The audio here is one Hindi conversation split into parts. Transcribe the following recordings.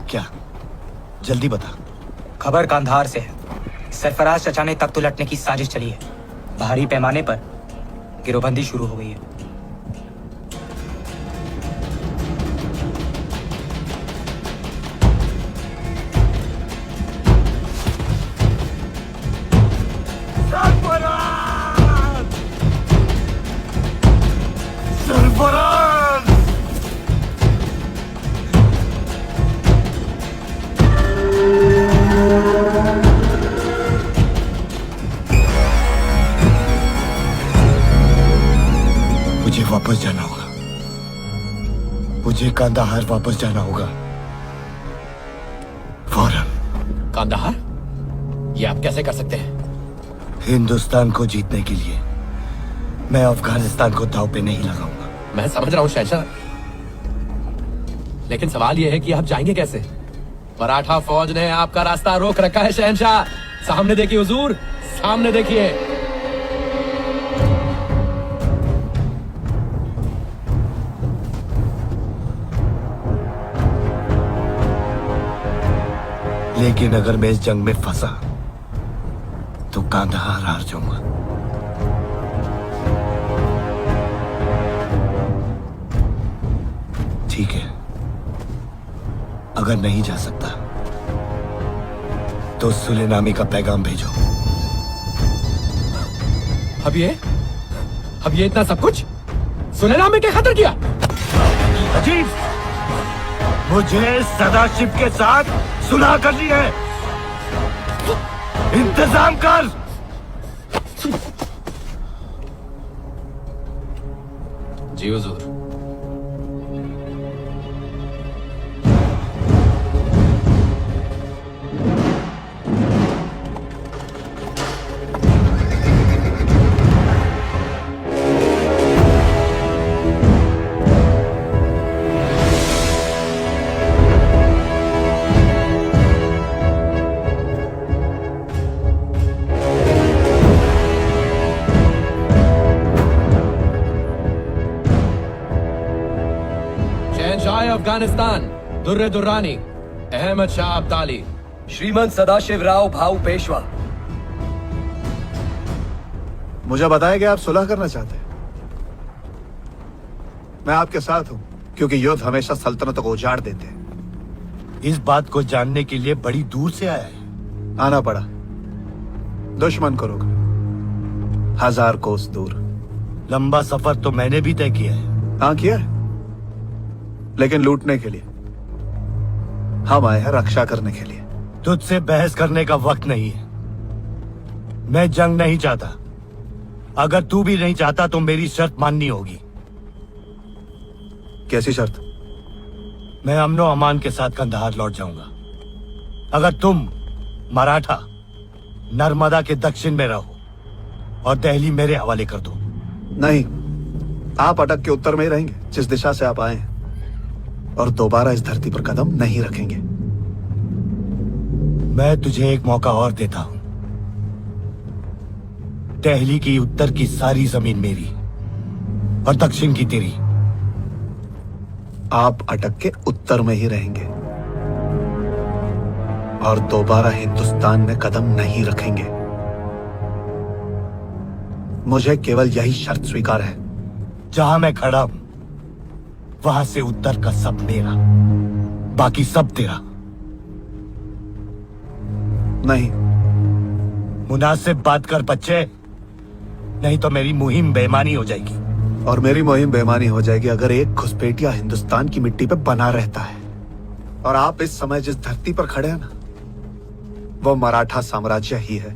क्या? जल्दी बता। खबर कांधार से है। सरफराज चचा ने तख्त उलटने की साजिश चली है। भारी पैमाने पर गिरोहबंदी शुरू हो गई है। मुझे वापस जाना होगा। मुझे कांदाहार वापस जाना होगा फौरन। कांदाहार? ये आप कैसे कर सकते हैं? हिंदुस्तान को जीतने के लिए मैं अफगानिस्तान को दांव पे नहीं लगाऊंगा। मैं समझ रहा हूँ शहंशाह, लेकिन सवाल यह है कि आप जाएंगे कैसे? मराठा फौज ने आपका रास्ता रोक रखा है शहंशाह। सामने देखिए हुजूर, सामने देखिए। लेकिन अगर मैं इस जंग में फंसा तो कांदाहार हार जाऊंगा। ठीक है, अगर नहीं जा सकता तो सुलेनामी का पैगाम भेजो। अब ये इतना सब कुछ सुलेनामी के खातिर किया? अजीब, मुझे सदाशिव के साथ सुलह करनी है। इंतजाम कर। जी हुजूर। अफगानिस्तान दुर्रे दुर्रानी अहमद शाह अब्दाली। श्रीमंत सदाशिव राव भाऊ पेशवा। मुझे बताया कि आप सुलह करना चाहते हैं। मैं आपके साथ हूं, क्योंकि युद्ध हमेशा सल्तनतों को उजाड़ देते हैं। इस बात को जानने के लिए बड़ी दूर से आया है। आना पड़ा, दुश्मन को रोकना, 1000 कोस दूर। लंबा सफर तो मैंने भी तय किया है। हाँ किया है, लेकिन लूटने के लिए। हम आए हैं रक्षा करने के लिए। तुझसे बहस करने का वक्त नहीं है। मैं जंग नहीं चाहता। अगर तू भी नहीं चाहता तो मेरी शर्त माननी होगी। कैसी शर्त? मैं अमनो अमान के साथ कंधार लौट जाऊंगा अगर तुम मराठा नर्मदा के दक्षिण में रहो और दिल्ली मेरे हवाले कर दो। नहीं, आप अटक के उत्तर में ही रहेंगे, जिस दिशा से आप आए हैं, और दोबारा इस धरती पर कदम नहीं रखेंगे। मैं तुझे एक मौका और देता हूं। दिल्ली की उत्तर की सारी जमीन मेरी और दक्षिण की तेरी। आप अटक के उत्तर में ही रहेंगे और दोबारा हिंदुस्तान में कदम नहीं रखेंगे। मुझे केवल यही शर्त स्वीकार है। जहां मैं खड़ा हूं वहां से उत्तर का सब मेरा, बाकी सब तेरा। नहीं। मुनासिब बात कर बच्चे, नहीं तो मेरी मुहिम बेईमानी हो जाएगी। और मेरी मुहिम बेईमानी हो जाएगी अगर एक घुसपैठिया हिंदुस्तान की मिट्टी पे बना रहता है। और आप इस समय जिस धरती पर खड़े हैं ना, वो मराठा साम्राज्य ही है।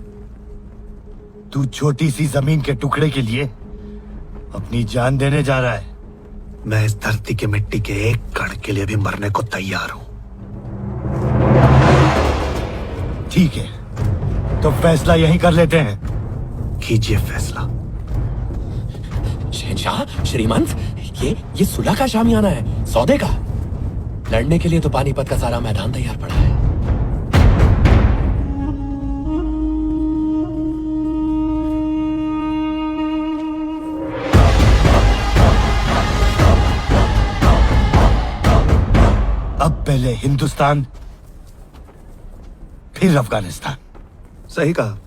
तू छोटी सी जमीन के टुकड़े के लिए अपनी जान देने जा रहा है। मैं इस धरती की मिट्टी के एक कण के लिए भी मरने को तैयार हूं। ठीक है, तो फैसला यहीं कर लेते हैं। कीजिए फैसला। शहंशाह, श्रीमंत, ये सुलह का शामियाना है, सौदे का। लड़ने के लिए तो पानीपत का सारा मैदान तैयार पड़ा है। अब पहले हिंदुस्तान, फिर अफगानिस्तान। सही कहा,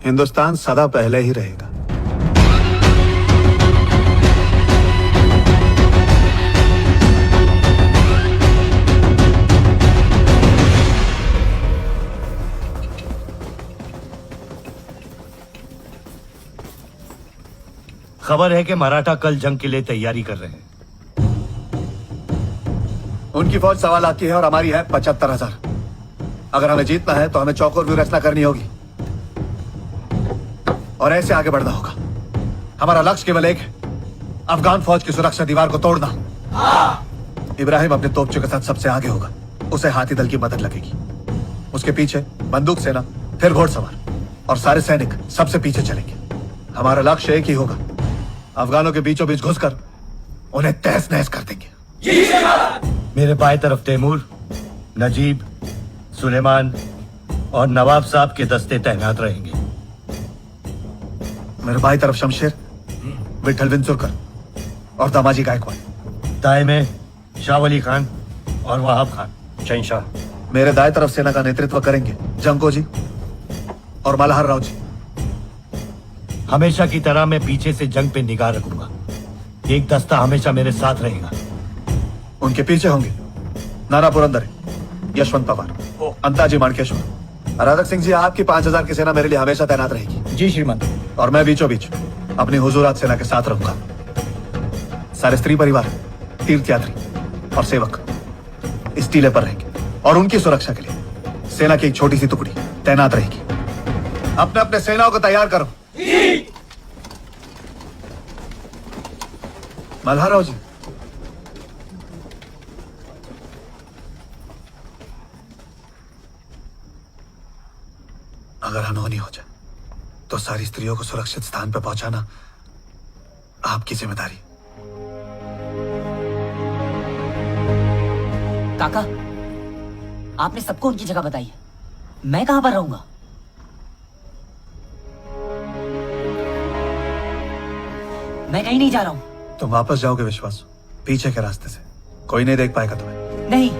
हिंदुस्तान सदा पहले ही रहेगा। खबर है कि मराठा कल जंग के लिए तैयारी कर रहे हैं। उनकी फौज 1.25 लाख की है और हमारी है 75,000। अगर हमें जीतना है तो हमें चौकोर व्यू रचना करनी होगी और ऐसे आगे बढ़ना होगा। हमारा लक्ष्य केवल एक है, अफगान फौज की सुरक्षा दीवार को तोड़ना। इब्राहिम अपने तोपचों के साथ सबसे आगे होगा, उसे हाथी दल की मदद लगेगी। उसके पीछे बंदूक सेना, फिर घोड़सवार और सारे सैनिक सबसे पीछे चलेंगे। हमारा लक्ष्य एक ही होगा, अफगानों के बीचों बीच घुसकर उन्हें तहस नहस कर देंगे। मेरे बाएं तरफ तैमूर, नजीब, सुलेमान और नवाब साहब के दस्ते तैनात रहेंगे। मेरे बाई तरफ शमशेर, विठल विंचुरकर और दामाजी गायकवाड़। दाएं में शाह वली खान और वहाब खान। शहंशाह। मेरे दाएं तरफ सेना का नेतृत्व करेंगे जंगो जी और मल्हार राव जी। हमेशा की तरह मैं पीछे से जंग पे निगाह रखूंगा। एक दस्ता हमेशा मेरे साथ रहेगा। उनके पीछे होंगे नाना पुरंदर, यशवंत पवार, अंताजी माणकेश्वर। राधक सिंह जी, आपकी 5,000 की सेना मेरे लिए हमेशा तैनात रहेगी। जी श्रीमंत। और मैं बीचों बीच अपनी हुजूरात सेना के साथ रहूंगा। सारे स्त्री परिवार, तीर्थयात्री और सेवक इस टीले पर रहेंगे और उनकी सुरक्षा के लिए सेना की एक छोटी सी टुकड़ी तैनात रहेगी। अपने अपने सेनाओं को तैयार करो। मल्हार राव जी, अगर अनहोनी हो जाए तो सारी स्त्रियों को सुरक्षित स्थान पर पहुंचाना आपकी जिम्मेदारी। काका, आपने सबको उनकी जगह बताई है, मैं कहां पर रहूंगा? मैं कहीं नहीं जा रहा हूं। तुम वापस जाओगे विश्वास, पीछे के रास्ते से। कोई नहीं देख पाएगा तुम्हें। नहीं,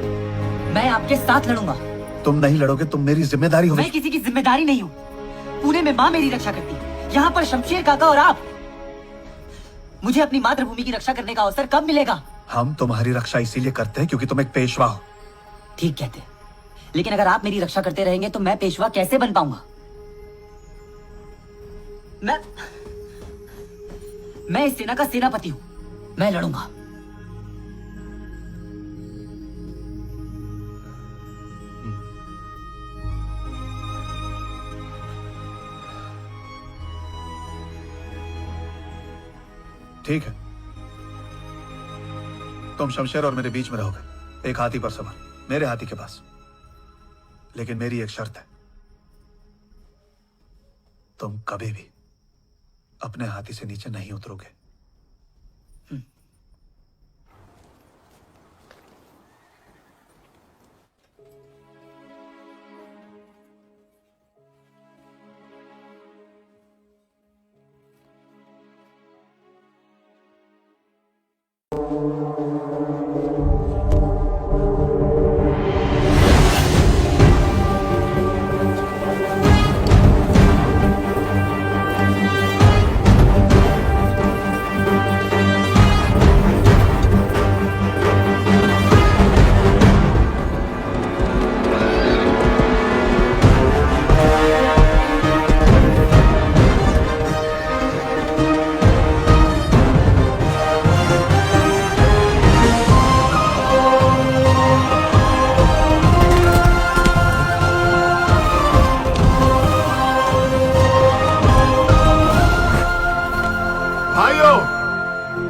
मैं आपके साथ लड़ूंगा। तुम नहीं लड़ोगे, तुम मेरी जिम्मेदारी हो। मैं किसी की जिम्मेदारी नहीं हूँ। पुणे में माँ मेरी रक्षा करती, यहाँ पर शमशेर काका और आप। मुझे अपनी मातृभूमि की रक्षा करने का अवसर कब मिलेगा? हम तुम्हारी रक्षा इसीलिए करते हैं क्योंकि तुम एक पेशवा हो। ठीक कहते हैं, लेकिन अगर आप मेरी रक्षा करते रहेंगे तो मैं पेशवा कैसे बन पाऊंगा? मैं इस सेना का सेनापति हूं, मैं लड़ूंगा। ठीक है, तुम शमशेर और मेरे बीच में रहोगे, एक हाथी पर सवार, मेरे हाथी के पास। लेकिन मेरी एक शर्त है, तुम कभी भी अपने हाथी से नीचे नहीं उतरोगे।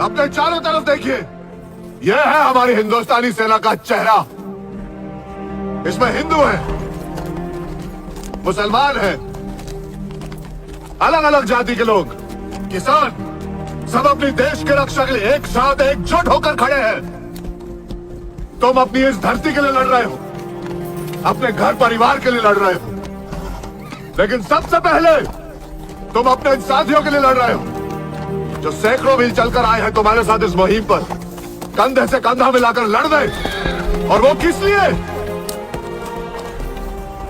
अपने चारों तरफ देखिए, यह है हमारी हिंदुस्तानी सेना का चेहरा। इसमें हिंदू हैं, मुसलमान हैं, अलग अलग जाति के लोग, किसान, सब अपनी देश की रक्षा के लिए एक साथ एकजुट होकर खड़े हैं। तुम अपनी इस धरती के लिए लड़ रहे हो, अपने घर परिवार के लिए लड़ रहे हो, लेकिन सबसे पहले तुम अपने इन साथियों के लिए लड़ रहे हो जो सैकड़ों मील चलकर आए हैं तुम्हारे साथ इस मुहिम पर। कंधे से कंधा मिलाकर लड़ दे। और वो किस लिए?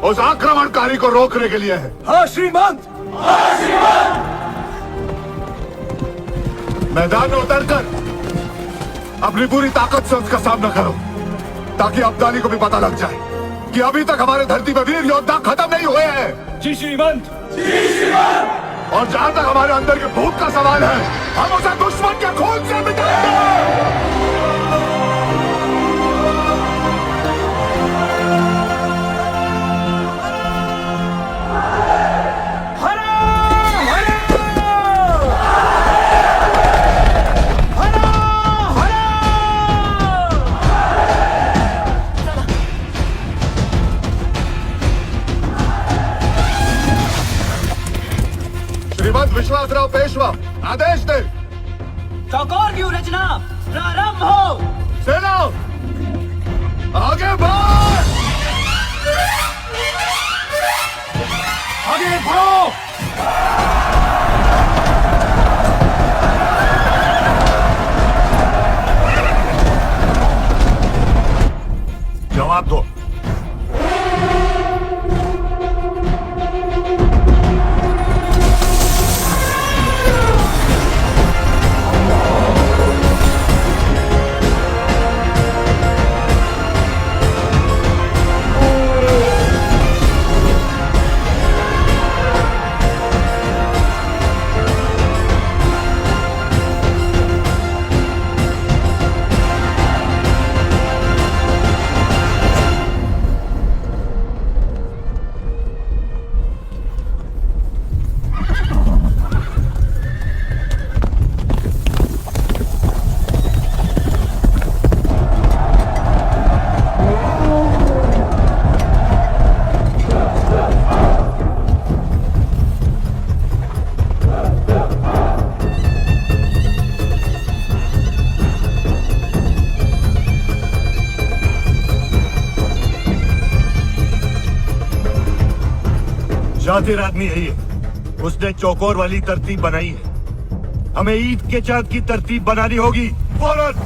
उस आक्रमणकारी को रोकने के लिए है। हाँ श्रीमंत। मैदान में उतरकर अपनी पूरी ताकत से उसका सामना करो, ताकि अब्दाली को भी पता लग जाए कि अभी तक हमारे धरती पर वीर योद्धा खत्म नहीं हुए हैं। जी श्रीमंत। और जहां तक हमारे अंदर के भूत का सवाल है, हम उसे दुश्मन के खून से मिटाएंगे। श्रीमंत विश्वासराव पेशवा, आदेश दे। चौकोर व्यू रचना प्रारंभ हो। सेना आगे बढ़, आगे बढ़ो। जवाब दो। शातिर आदमी है ये, उसने चौकोर वाली तरतीब बनाई है। हमें ईद के चांद की तरतीब बनानी होगी फौरन।